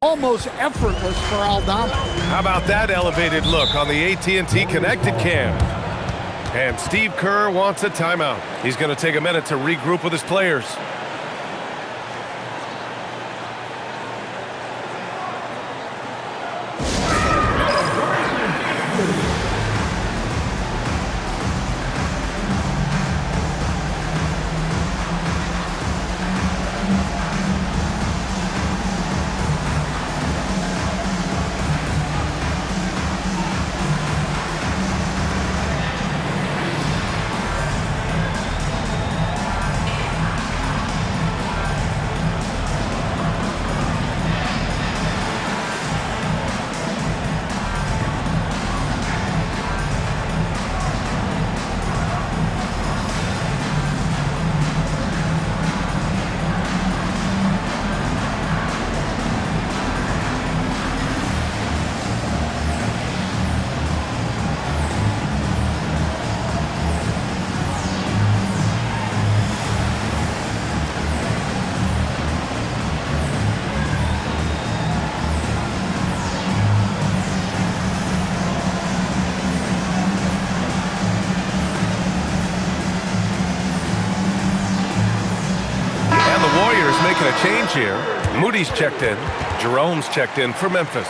almost effortless for Aldama. How about that elevated look on the AT&T Connected Cam? And Steve Kerr wants a timeout. He's going to take a minute to regroup with his players. Making a change here. Moody's checked in. Jerome's checked in for Memphis.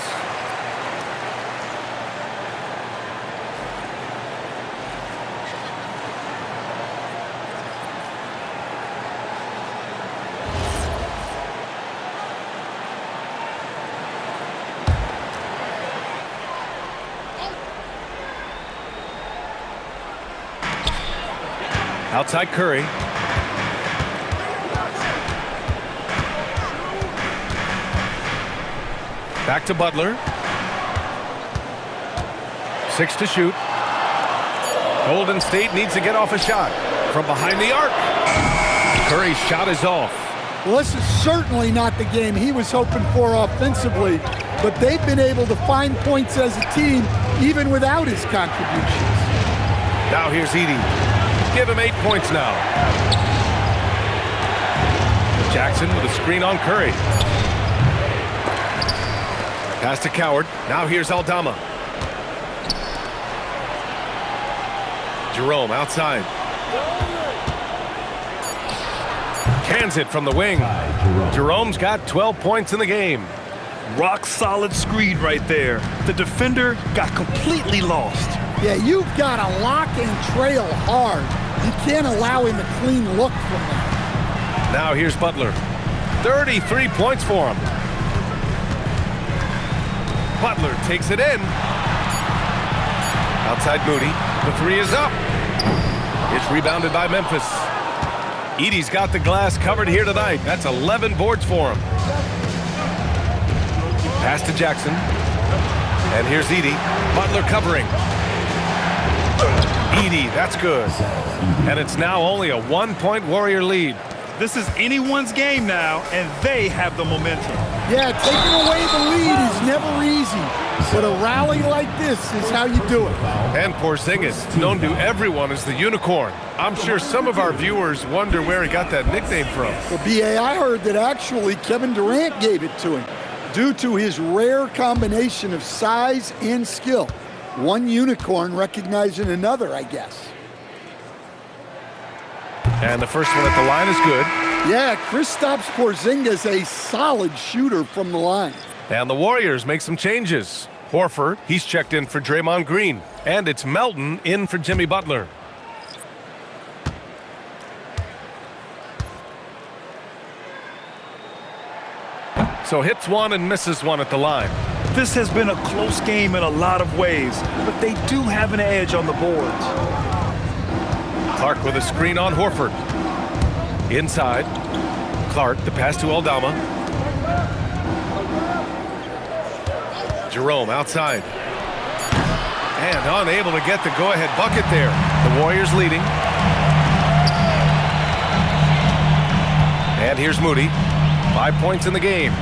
Outside Curry. Back to Butler. 6 to shoot. Golden State needs to get off a shot from behind the arc. Curry's shot is off. Well, this is certainly not the game he was hoping for offensively, but they've been able to find points as a team even without his contributions. Now here's Edey. Give him 8 points now. Jackson with a screen on Curry. Pass to Coward. Now here's Aldama. Jerome outside. Cans it from the wing. Jerome's got 12 points in the game. Rock solid screen right there. The defender got completely lost. Yeah, you've got to lock and trail hard. You can't allow him a clean look from that. Now here's Butler. 33 points for him. Butler takes it in. Outside Moody. The 3 is up. It's rebounded by Memphis. Edey's got the glass covered here tonight. That's 11 boards for him. Pass to Jackson. And here's Edey. Butler covering. Edey, that's good. And it's now only a 1-point Warrior lead. This is anyone's game now, and they have the momentum. Yeah, taking away the lead is never easy, but a rally like this is how you do it. And Porzingis, known to everyone as the Unicorn. I'm sure some of our viewers wonder where he got that nickname from. Well, B.A., I heard that actually Kevin Durant gave it to him due to his rare combination of size and skill. One unicorn recognizing another, I guess. And the first one at the line is good. Yeah, Kristaps Porzingis, a solid shooter from the line. And the Warriors make some changes. Horford, he's checked in for Draymond Green. And it's Melton in for Jimmy Butler. So hits one and misses one at the line. This has been a close game in a lot of ways, but they do have an edge on the boards. Clark with a screen on Horford. Inside. Clark, the pass to Aldama. Jerome outside. And unable to get the go-ahead bucket there. The Warriors leading. And here's Moody. 5 points in the game.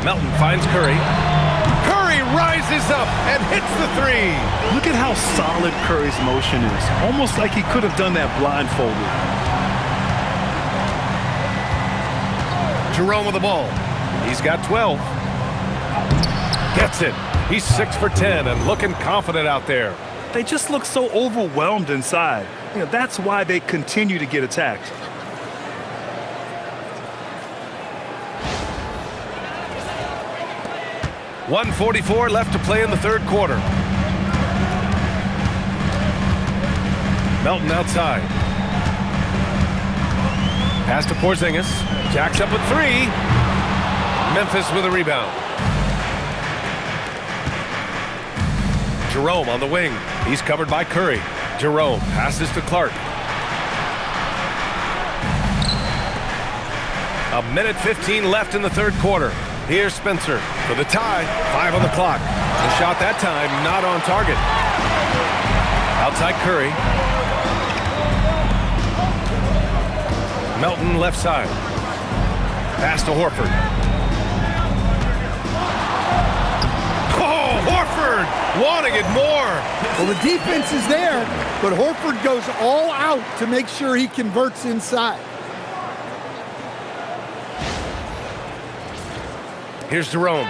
Melton finds Curry. Curry rises up and hits the 3. Look at how solid Curry's motion is. Almost like he could have done that blindfolded. Jerome with the ball. He's got 12. Gets it. He's 6 for 10 and looking confident out there. They just look so overwhelmed inside. That's why they continue to get attacked. .144 left to play in the third quarter. Melton outside. Pass to Porzingis. Jacks up with 3. Memphis with a rebound. Jerome on the wing. He's covered by Curry. Jerome passes to Clark. 1:15 left in the third quarter. Here's Spencer for the tie. 5 on the clock. The shot that time not on target. Outside Curry. Melton left side. Pass to Horford. Oh, Horford wanting it more. Well, the defense is there, but Horford goes all out to make sure he converts inside. Here's Jerome.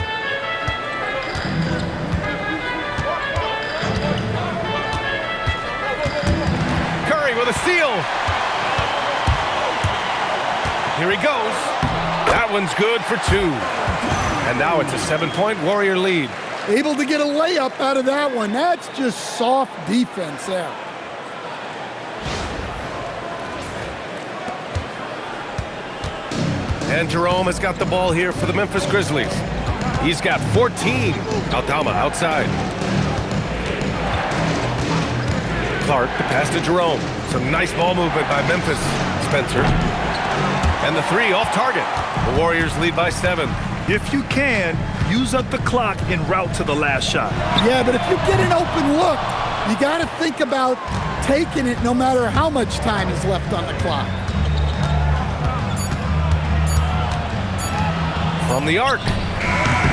Curry with a steal. Here he goes. That one's good for 2. And now it's a 7-point Warrior lead. Able to get a layup out of that one. That's just soft defense there. And Jerome has got the ball here for the Memphis Grizzlies. He's got 14. Aldama outside. Clark, the pass to Jerome. Some nice ball movement by Memphis. Spencer. And the 3 off target. The Warriors lead by 7. If you can, use up the clock en route to the last shot. Yeah, but if you get an open look, you got to think about taking it no matter how much time is left on the clock. From the arc.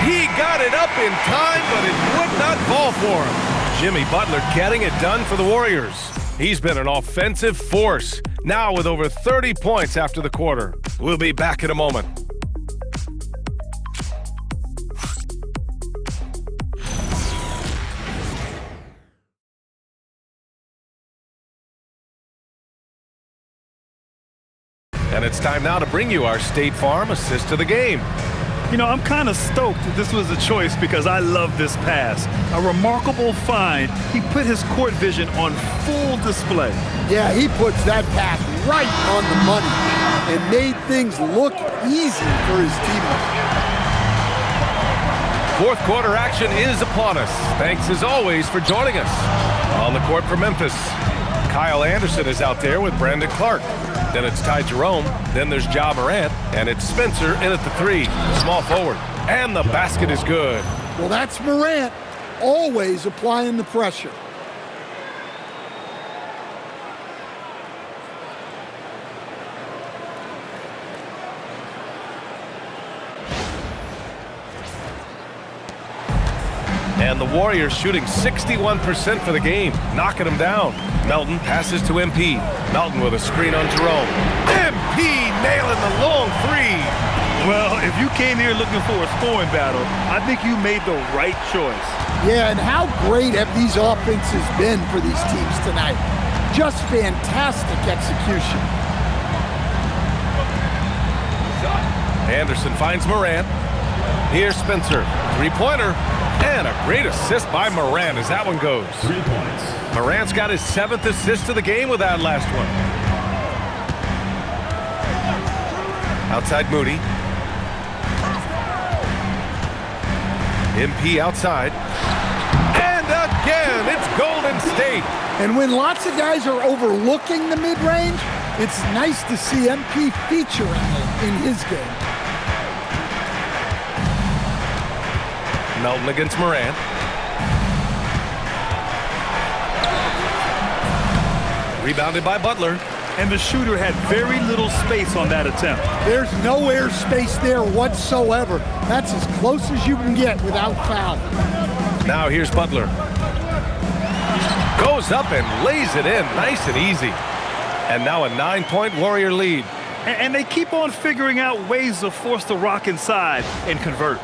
He got it up in time, but it would not fall for him. Jimmy Butler getting it done for the Warriors. He's been an offensive force, now with over 30 points after the quarter. We'll be back in a moment. And it's time now to bring you our State Farm assist to the game. I'm kind of stoked that this was a choice because I love this pass. A remarkable find. He put his court vision on full display. Yeah, he puts that pass right on the money and made things look easy for his teammates. Fourth quarter action is upon us. Thanks as always for joining us. On the court for Memphis, Kyle Anderson is out there with Brandon Clark. Then it's Ty Jerome. Then there's Ja Morant. And it's Spencer in at the 3, the small forward. And the basket is good. Well, that's Morant, always applying the pressure. And the Warriors shooting 61% for the game, knocking them down. Melton passes to MP. Melton with a screen on Jerome. MP nailing the long 3. Well, if you came here looking for a scoring battle, I think you made the right choice. Yeah, and how great have these offenses been for these teams tonight? Just fantastic execution. Anderson finds Morant. Here's Spencer. 3-pointer. And a great assist by Morant as that one goes. 3 points. Morant's got his 7th assist of the game with that last one. Outside Moody. MP outside. And again, it's Golden State. And when lots of guys are overlooking the mid-range, it's nice to see MP featuring it in his game. Melton against Morant. Rebounded by Butler. And the shooter had very little space on that attempt. There's no air space there whatsoever. That's as close as you can get without foul. Now here's Butler. Goes up and lays it in nice and easy. And now a 9-point Warrior lead. And they keep on figuring out ways to force the rock inside and convert.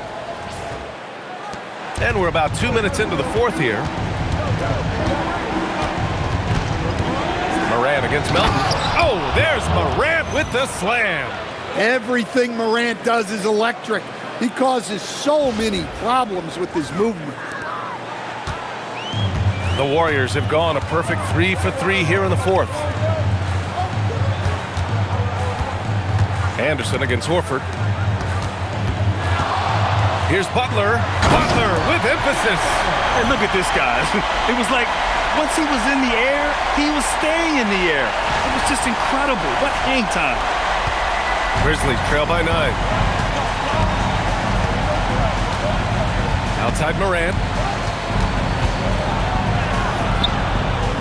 And we're about 2 minutes into the fourth here. Morant against Melton. Oh, there's Morant with the slam. Everything Morant does is electric. He causes so many problems with his movement. The Warriors have gone a perfect 3 for 3 here in the fourth. Anderson against Horford. Here's Butler. Butler with emphasis. And look at this, guys. It was like once he was in the air, he was staying in the air. It was just incredible. What hang time. Grizzlies trail by 9. Outside Morant.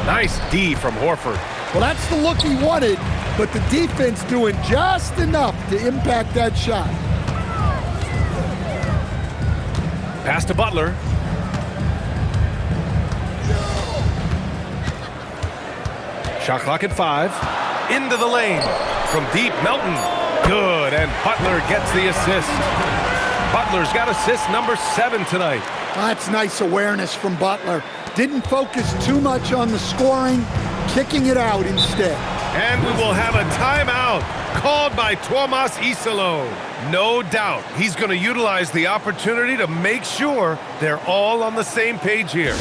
Nice D from Horford. Well, that's the look he wanted, but the defense doing just enough to impact that shot. Pass to Butler. Shot clock at 5. Into the lane. From deep, Melton. Good, and Butler gets the assist. Butler's got assist number 7 tonight. That's nice awareness from Butler. Didn't focus too much on the scoring, kicking it out instead. And we will have a timeout called by Tuomas Isalo. No doubt he's going to utilize the opportunity to make sure they're all on the same page here.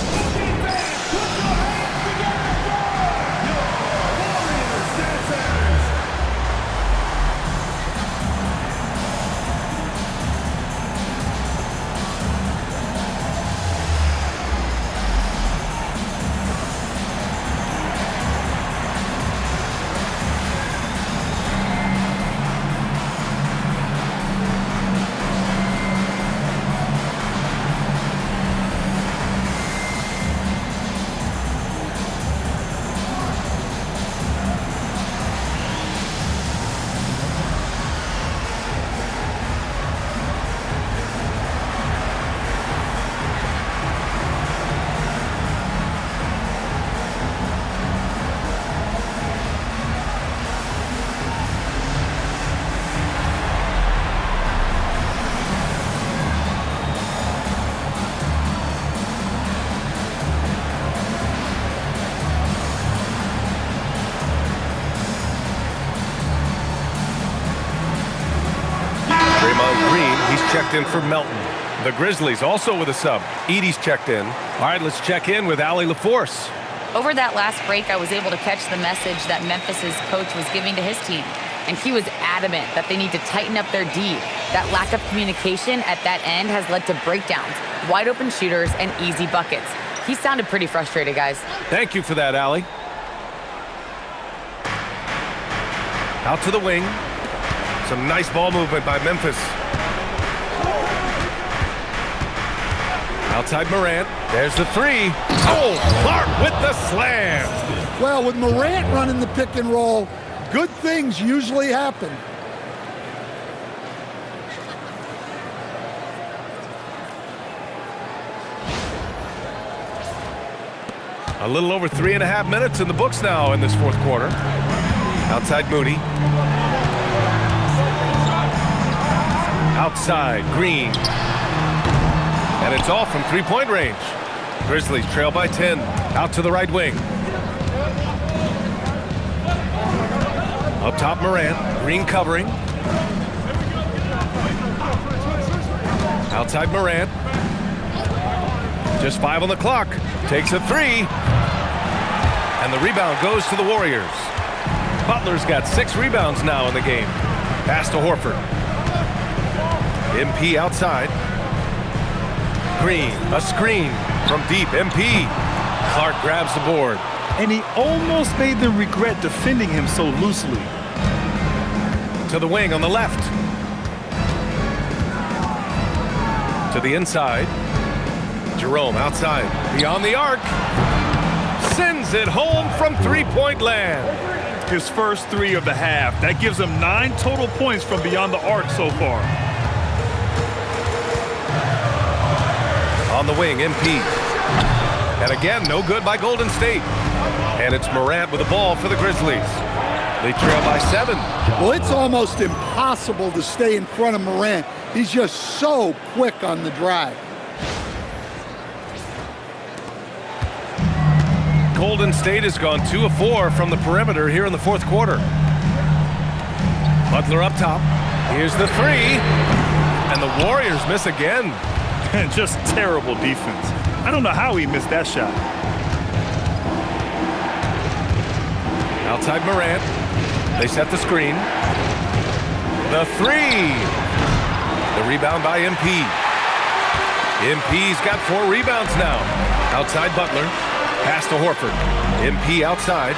Checked in for Melton. The Grizzlies also with a sub. Edey's checked in. All right, let's check in with Allie LaForce. Over that last break, I was able to catch the message that Memphis's coach was giving to his team. And he was adamant that they need to tighten up their D. That lack of communication at that end has led to breakdowns, wide open shooters, and easy buckets. He sounded pretty frustrated, guys. Thank you for that, Allie. Out to the wing. Some nice ball movement by Memphis. Outside Morant. There's the 3. Oh, Clark with the slam. Well, with Morant running the pick and roll, good things usually happen. A little over 3.5 minutes in the books now in this fourth quarter. Outside Moody. Outside Green. And it's off from three-point range. Grizzlies trail by 10. Out to the right wing. Up top Morant. Green covering. Outside Morant. Just 5 on the clock. Takes a 3. And the rebound goes to the Warriors. Butler's got 6 rebounds now in the game. Pass to Horford. MP outside. Green, a screen from deep. MP. Clark grabs the board. And he almost made them regret defending him so loosely. To the wing on the left. To the inside. Jerome outside. Beyond the arc. Sends it home from three-point land. His first 3 of the half. That gives him 9 total points from beyond the arc so far. On the wing, MP. And again, no good by Golden State. And it's Morant with the ball for the Grizzlies. They trail by 7. Well, it's almost impossible to stay in front of Morant. He's just so quick on the drive. Golden State has gone 2 of 4 from the perimeter here in the fourth quarter. Butler up top. Here's the 3. And the Warriors miss again. Just terrible defense. I don't know how he missed that shot. Outside Morant. They set the screen. The 3. The rebound by MP. MP's got 4 rebounds now. Outside Butler. Pass to Horford. MP outside.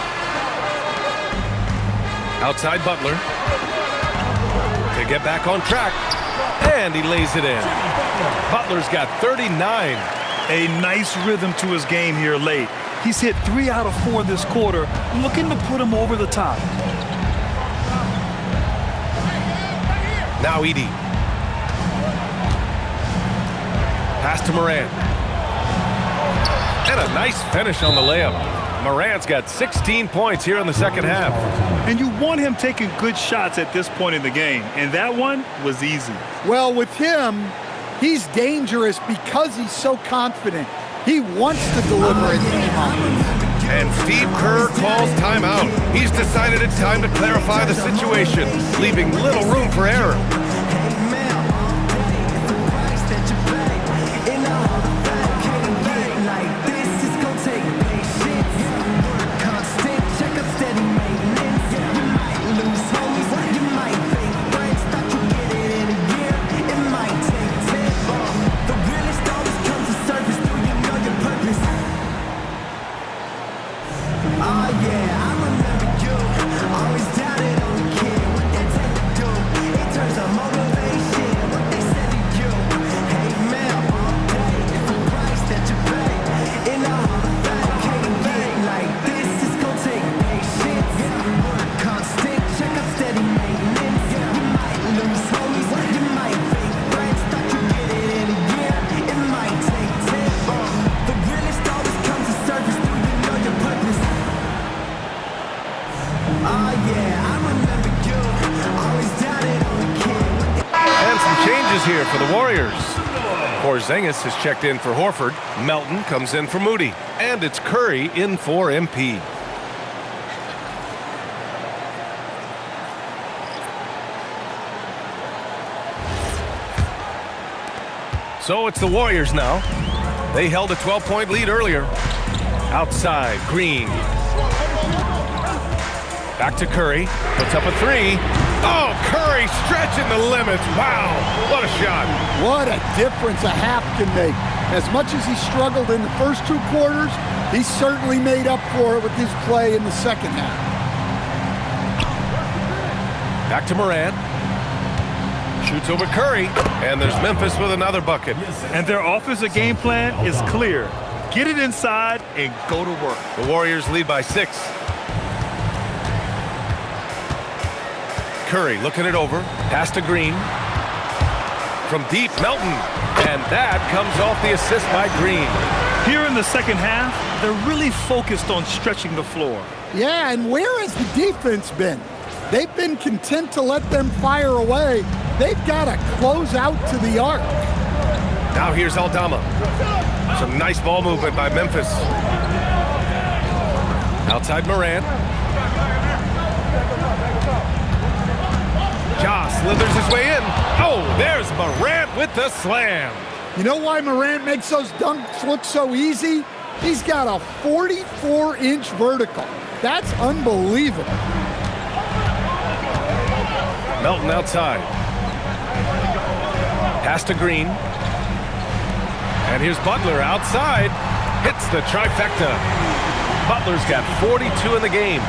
Outside Butler. To get back on track. And he lays it in. Butler's got 39. A nice rhythm to his game here late. He's hit 3 out of 4 this quarter, looking to put him over the top. Now Edey. Pass to Morant. And a nice finish on the layup. Morant's got 16 points here in the second half. And you want him taking good shots at this point in the game, and that one was easy. Well, with him, he's dangerous because he's so confident. He wants to deliver in these moments. And Steve Kerr calls timeout. He's decided it's time to clarify the situation, leaving little room for error. Here for the Warriors. Porzingis has checked in for Horford. Melton comes in for Moody. And it's Curry in for MP. So it's the Warriors now. They held a 12-point lead earlier. Outside, Green. Back to Curry. Puts up a 3. Oh, Curry stretching the limits. Wow, what a shot. What a difference a half can make. As much as he struggled in the first 2 quarters, he certainly made up for it with his play in the second half. Back to Morant. Shoots over Curry. And there's Memphis with another bucket. And their offensive game plan is clear. Get it inside and go to work. The Warriors lead by 6. Curry looking it over. Pass to Green. From deep, Melton. And that comes off the assist by Green. Here in the second half, they're really focused on stretching the floor. Yeah, and where has the defense been? They've been content to let them fire away. They've got to close out to the arc. Now here's Aldama. Some nice ball movement by Memphis. Outside Morant. Ja slithers his way in. Oh, there's Morant with the slam. You know why Morant makes those dunks look so easy? He's got a 44-inch vertical. That's unbelievable. Melton outside. Pass to Green. And here's Butler outside. Hits the trifecta. Butler's got 42 in the game.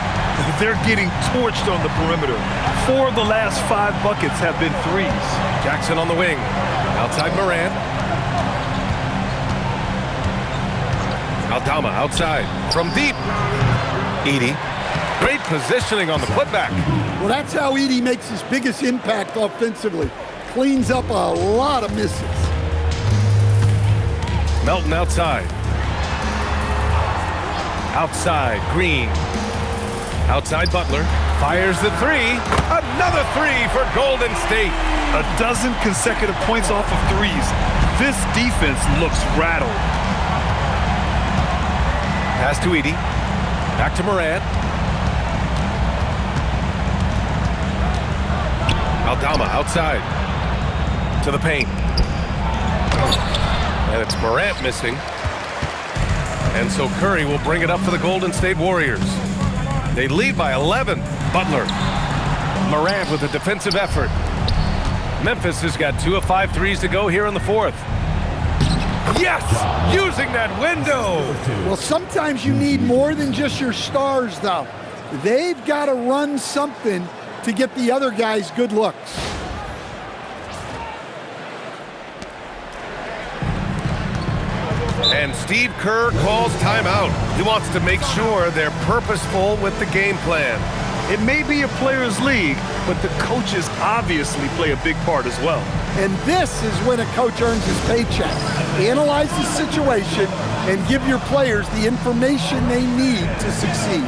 They're getting torched on the perimeter. 4 of the last 5 buckets have been threes. Jackson on the wing. Outside Morant. Aldama outside. From deep. Edey. Great positioning on the putback. Well, that's how Edey makes his biggest impact offensively. Cleans up a lot of misses. Melton outside. Outside, Green. Outside Butler. Fires the three. Another three for Golden State. A dozen consecutive points off of threes. This defense looks rattled. Pass to Edey. Back to Morant. Aldama outside. To the paint. And it's Morant missing. And so Curry will bring it up for the Golden State Warriors. They lead by 11. Butler. Morant with a defensive effort. Memphis has got 2 of 5 threes to go here in the fourth. Yes! Using that window! Well, sometimes you need more than just your stars, though. They've got to run something to get the other guys good looks. And Steve Kerr calls timeout. He wants to make sure they're purposeful with the game plan. It may be a players' league, but the coaches obviously play a big part as well. And this is when a coach earns his paycheck. Analyze the situation and give your players the information they need to succeed.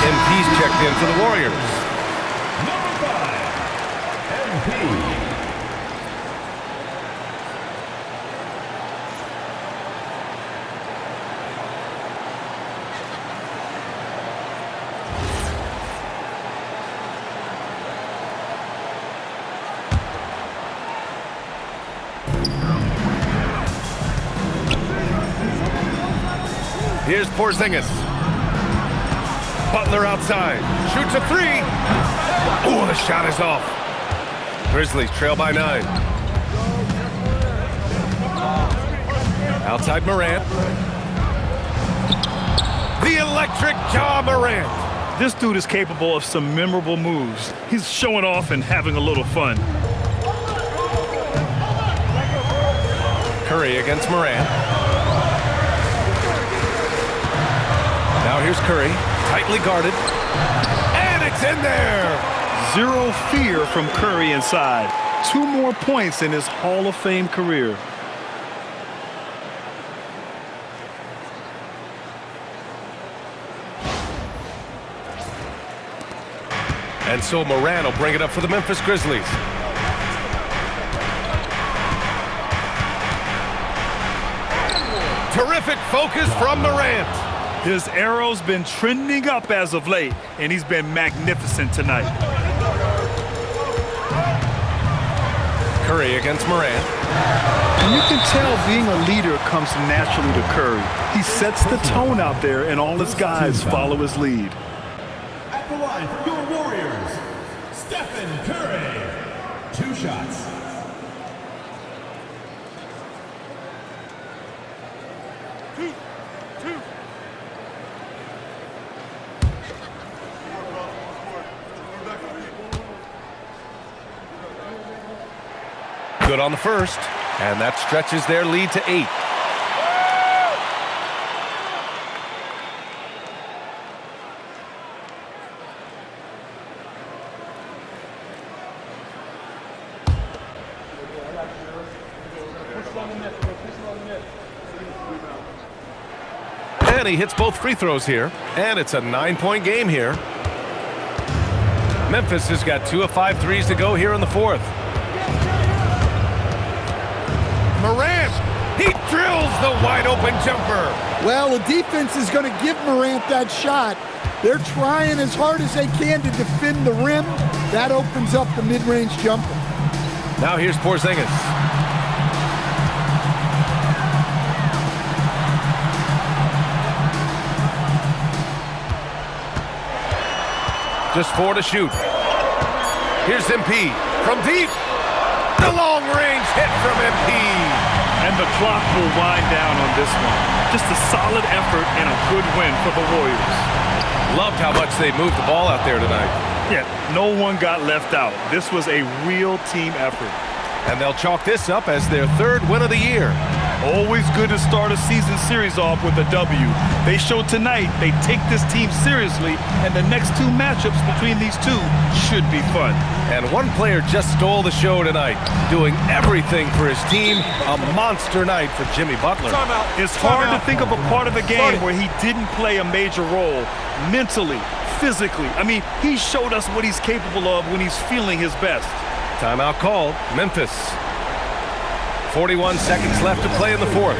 MP's checked in for the Warriors. Number 5, MP. Here's Porzingis. Butler outside. Shoots a three. Oh, the shot is off. Grizzlies trail by 9. Outside Morant. The electric Ja Morant. This dude is capable of some memorable moves. He's showing off and having a little fun. Curry against Morant. Now here's Curry, tightly guarded, and it's in there! Zero fear from Curry inside. 2 more points in his Hall of Fame career. And so Morant will bring it up for the Memphis Grizzlies. Terrific focus from Morant. His arrow's been trending up as of late, and he's been magnificent tonight. Curry against Morant. And you can tell being a leader comes naturally to Curry. He sets the tone out there, and all his guys follow his lead. At the line for your Warriors, Stephen Curry. 2 shots. Good on the first, and that stretches their lead to 8. And he hits both free throws here, and it's a 9-point game here. Memphis has got 2 of 5 threes to go here in the fourth. Morant, he drills the wide open jumper. Well, the defense is going to give Morant that shot, They're trying as hard as they can to defend the rim. That opens up the mid-range jumper. Now here's Porzingis. Just 4 to shoot. Here's MP from deep. The long-range hit from MP. And the clock will wind down on this one. Just a solid effort and a good win for the Warriors. Loved how much they moved the ball out there tonight. Yeah, no one got left out. This was a real team effort. And they'll chalk this up as their 3rd win of the year. Always good to start a season series off with a W. They showed tonight they take this team seriously, and the next 2 matchups between these two should be fun. And one player just stole the show tonight, doing everything for his team. A monster night for Jimmy Butler. It's hard to think of a part of the game where he didn't play a major role mentally, physically. I mean, he showed us what he's capable of when he's feeling his best. Timeout called. Memphis. 41 seconds left to play in the 4th.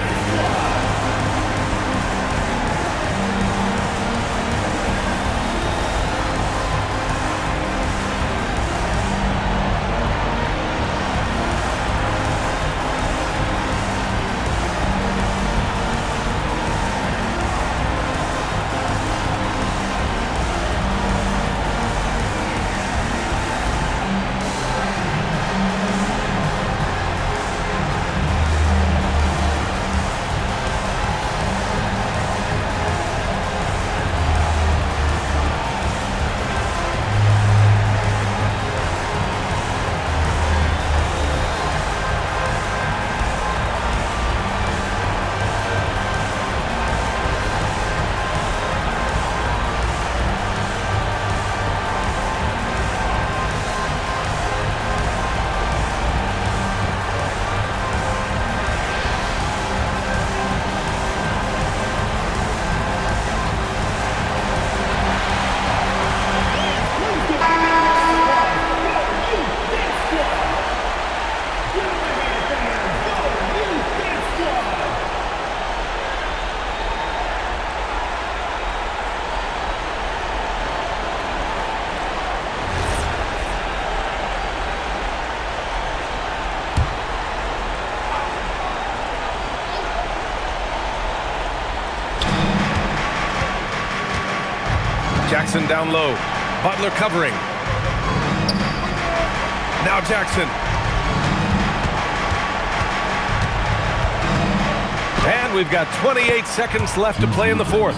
Jackson down low. Butler covering. Now Jackson. And we've got 28 seconds left to play in the 4th.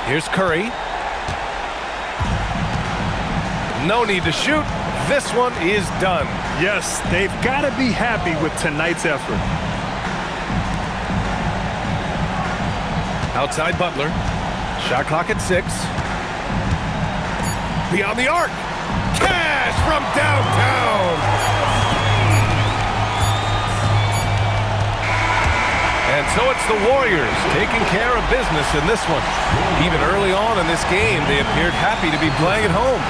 Here's Curry. No need to shoot. This one is done. Yes, they've got to be happy with tonight's effort. Outside Butler. Shot clock at 6. Beyond the arc. Cash from downtown. And so it's the Warriors taking care of business in this one. Even early on in this game, they appeared happy to be playing at home.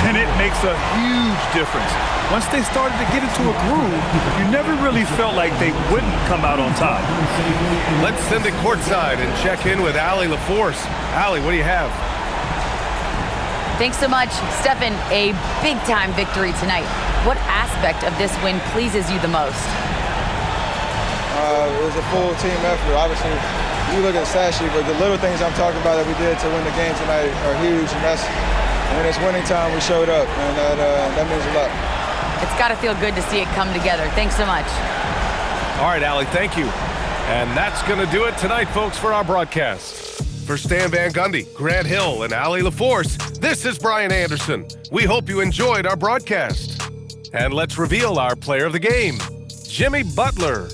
And it makes a huge difference. Once they started to get into a groove, you never really felt like they wouldn't come out on top. Let's send it courtside and check in with Allie LaForce. Allie, what do you have? Thanks so much, Stephen. A big-time victory tonight. What aspect of this win pleases you the most? It was a full team effort. Obviously, you look at the stat sheet, but the little things I'm talking about that we did to win the game tonight are huge, and that's when it's winning time, we showed up, and that means a lot. It's got to feel good to see it come together. Thanks so much. All right, Allie, thank you. And that's going to do it tonight, folks, for our broadcast. For Stan Van Gundy, Grant Hill, and Allie LaForce, this is Brian Anderson. We hope you enjoyed our broadcast. And let's reveal our player of the game, Jimmy Butler.